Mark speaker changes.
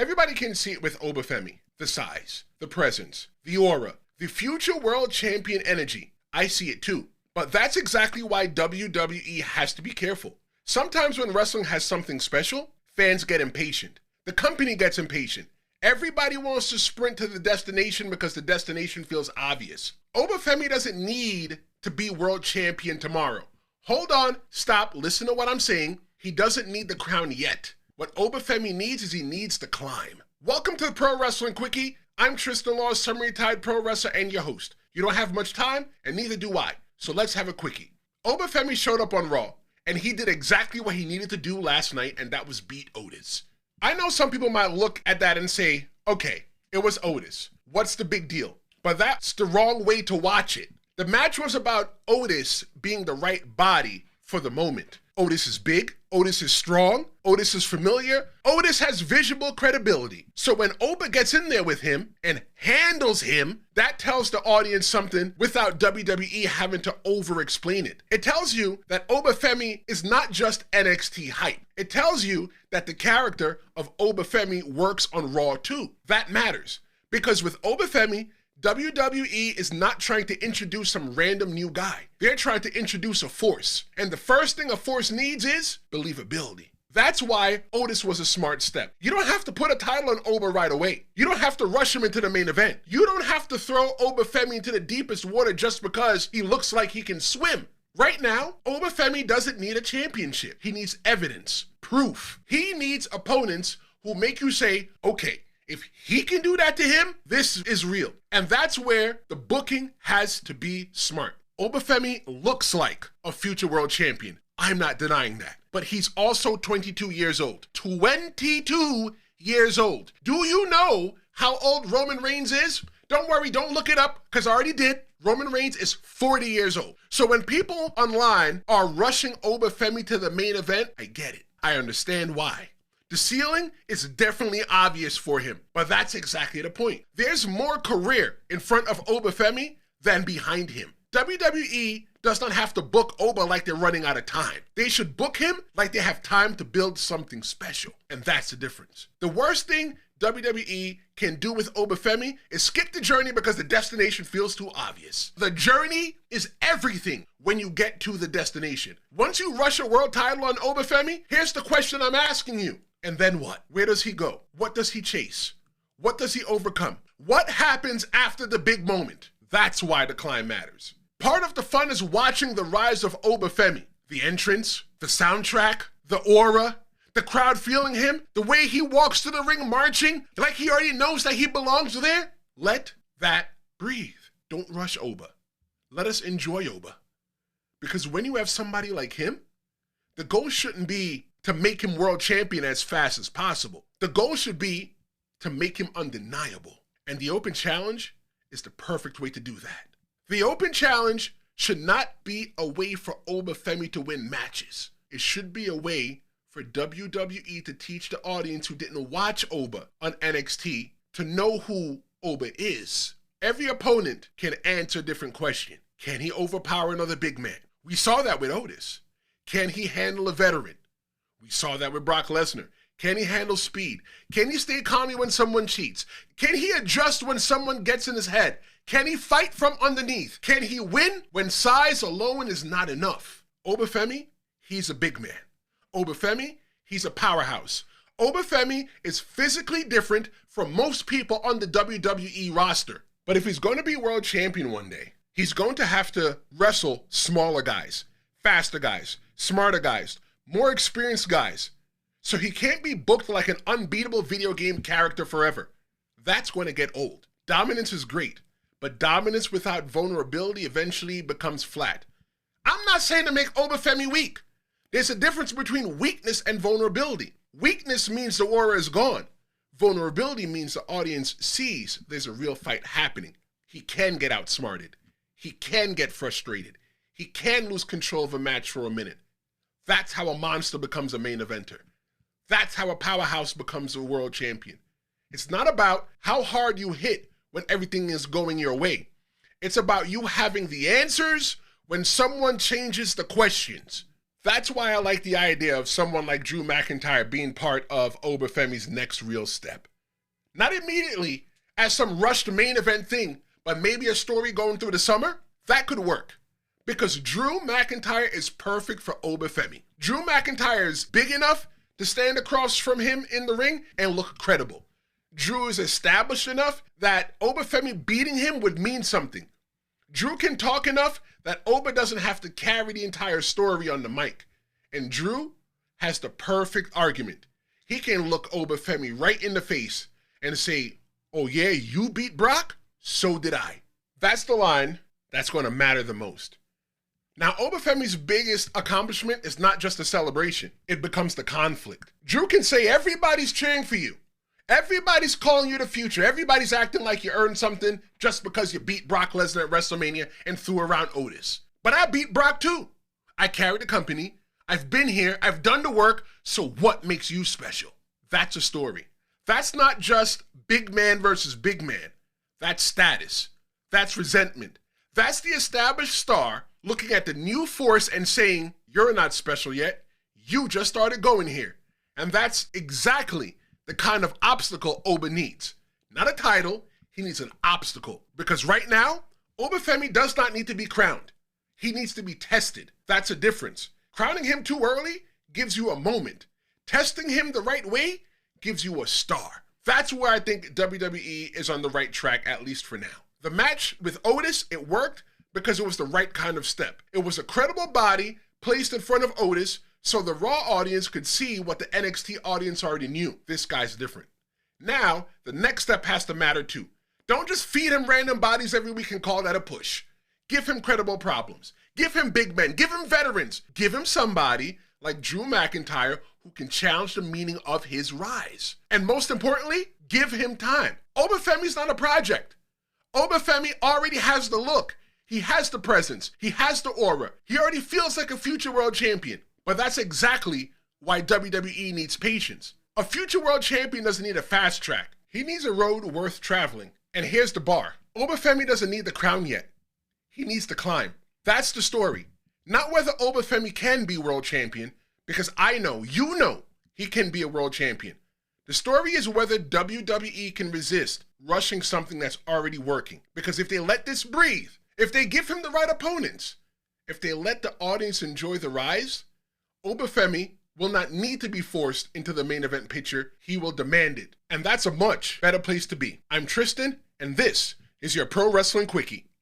Speaker 1: Everybody can see it with Oba Femi. The size, the presence, the aura, the future world champion energy. I see it too. But that's exactly why WWE has to be careful. Sometimes when wrestling has something special, fans get impatient. The company gets impatient. Everybody wants to sprint to the destination because the destination feels obvious. Oba Femi doesn't need to be world champion tomorrow. Hold on, stop, listen to what I'm saying. He doesn't need the crown yet. What Oba Femi needs is he needs to climb. Welcome to the Pro Wrestling Quickie. I'm Tristen Law, summary-tied pro wrestler and your host. You don't have much time, and neither do I. So let's have a quickie. Oba Femi showed up on Raw, and he did exactly what he needed to do last night, and that was beat Otis. I know some people might look at that and say, okay, it was Otis. What's the big deal? But that's the wrong way to watch it. The match was about Otis being the right body for the moment. Otis is big, Otis is strong, Otis is familiar, Otis has visual credibility. So when Oba gets in there with him and handles him, that tells the audience something without WWE having to over-explain it. It tells you that Oba Femi is not just NXT hype. It tells you that the character of Oba Femi works on Raw too. That matters, because with Oba Femi, WWE is not trying to introduce some random new guy. They're trying to introduce a force. And the first thing a force needs is believability. That's why Otis was a smart step. You don't have to put a title on Oba right away. You don't have to rush him into the main event. You don't have to throw Oba Femi into the deepest water just because he looks like he can swim. Right now, Oba Femi doesn't need a championship. He needs evidence, proof. He needs opponents who make you say, okay, if he can do that to him, this is real. And that's where the booking has to be smart. Oba Femi looks like a future world champion. I'm not denying that. But he's also 22 years old. 22 years old. Do you know how old Roman Reigns is? Don't worry, don't look it up, because I already did. Roman Reigns is 40 years old. So when people online are rushing Oba Femi to the main event, I get it. I understand why. The ceiling is definitely obvious for him, but that's exactly the point. There's more career in front of Oba Femi than behind him. WWE does not have to book Oba like they're running out of time. They should book him like they have time to build something special, and that's the difference. The worst thing WWE can do with Oba Femi is skip the journey because the destination feels too obvious. The journey is everything when you get to the destination. Once you rush a world title on Oba Femi, here's the question I'm asking you. And then what? Where does he go? What does he chase? What does he overcome? What happens after the big moment? That's why the climb matters. Part of the fun is watching the rise of Oba Femi. The entrance, the soundtrack, the aura, the crowd feeling him, the way he walks to the ring marching like he already knows that he belongs there. Let that breathe. Don't rush Oba. Let us enjoy Oba. Because when you have somebody like him, the goal shouldn't be to make him world champion as fast as possible. The goal should be to make him undeniable. And the Open Challenge is the perfect way to do that. The Open Challenge should not be a way for Oba Femi to win matches. It should be a way for WWE to teach the audience who didn't watch Oba on NXT to know who Oba is. Every opponent can answer a different question. Can he overpower another big man? We saw that with Otis. Can he handle a veteran? We saw that with Brock Lesnar. Can he handle speed? Can he stay calm when someone cheats? Can he adjust when someone gets in his head? Can he fight from underneath? Can he win when size alone is not enough? Oba Femi, he's a big man. Oba Femi, he's a powerhouse. Oba Femi is physically different from most people on the WWE roster. But if he's going to be world champion one day, he's going to have to wrestle smaller guys, faster guys, smarter guys, more experienced guys. So he can't be booked like an unbeatable video game character forever. That's going to get old. Dominance is great, but dominance without vulnerability eventually becomes flat. I'm not saying to make Oba Femi weak. There's a difference between weakness and vulnerability. Weakness means the aura is gone. Vulnerability means the audience sees there's a real fight happening. He can get outsmarted. He can get frustrated. He can lose control of a match for a minute. That's how a monster becomes a main eventer. That's how a powerhouse becomes a world champion. It's not about how hard you hit when everything is going your way. It's about you having the answers when someone changes the questions. That's why I like the idea of someone like Drew McIntyre being part of Oba Femi's next real step. Not immediately as some rushed main event thing, but maybe a story going through the summer. That could work. Because Drew McIntyre is perfect for Oba Femi. Drew McIntyre is big enough to stand across from him in the ring and look credible. Drew is established enough that Oba Femi beating him would mean something. Drew can talk enough that Oba doesn't have to carry the entire story on the mic. And Drew has the perfect argument. He can look Oba Femi right in the face and say, "Oh yeah, you beat Brock? So did I." That's the line that's going to matter the most. Now, Oba Femi's biggest accomplishment is not just a celebration. It becomes the conflict. Drew can say everybody's cheering for you. Everybody's calling you the future. Everybody's acting like you earned something just because you beat Brock Lesnar at WrestleMania and threw around Otis. But I beat Brock too. I carried the company. I've been here. I've done the work. So what makes you special? That's a story. That's not just big man versus big man. That's status. That's resentment. That's the established star looking at the new force and saying, "You're not special yet. You just started going here." And that's exactly the kind of obstacle Oba needs. Not a title, he needs an obstacle. Because right now, Oba Femi does not need to be crowned. He needs to be tested. That's a difference. Crowning him too early gives you a moment. Testing him the right way gives you a star. That's where I think WWE is on the right track, at least for now. The match with Otis, it worked because it was the right kind of step. It was a credible body placed in front of Otis so the Raw audience could see what the NXT audience already knew. This guy's different. Now, the next step has to matter too. Don't just feed him random bodies every week and call that a push. Give him credible problems. Give him big men. Give him veterans. Give him somebody like Drew McIntyre who can challenge the meaning of his rise. And most importantly, give him time. Oba Femi's not a project. Oba Femi already has the look. He has the presence. He has the aura. He already feels like a future world champion. But that's exactly why WWE needs patience. A future world champion doesn't need a fast track. He needs a road worth traveling. And here's the bar. Oba Femi doesn't need the crown yet. He needs to climb. That's the story. Not whether Oba Femi can be world champion, because I know, you know, he can be a world champion. The story is whether WWE can resist rushing something that's already working. Because if they let this breathe, if they give him the right opponents, if they let the audience enjoy the rise, Oba Femi will not need to be forced into the main event picture. He will demand it. And that's a much better place to be. I'm Tristen, and this is your Pro Wrestling Quickie.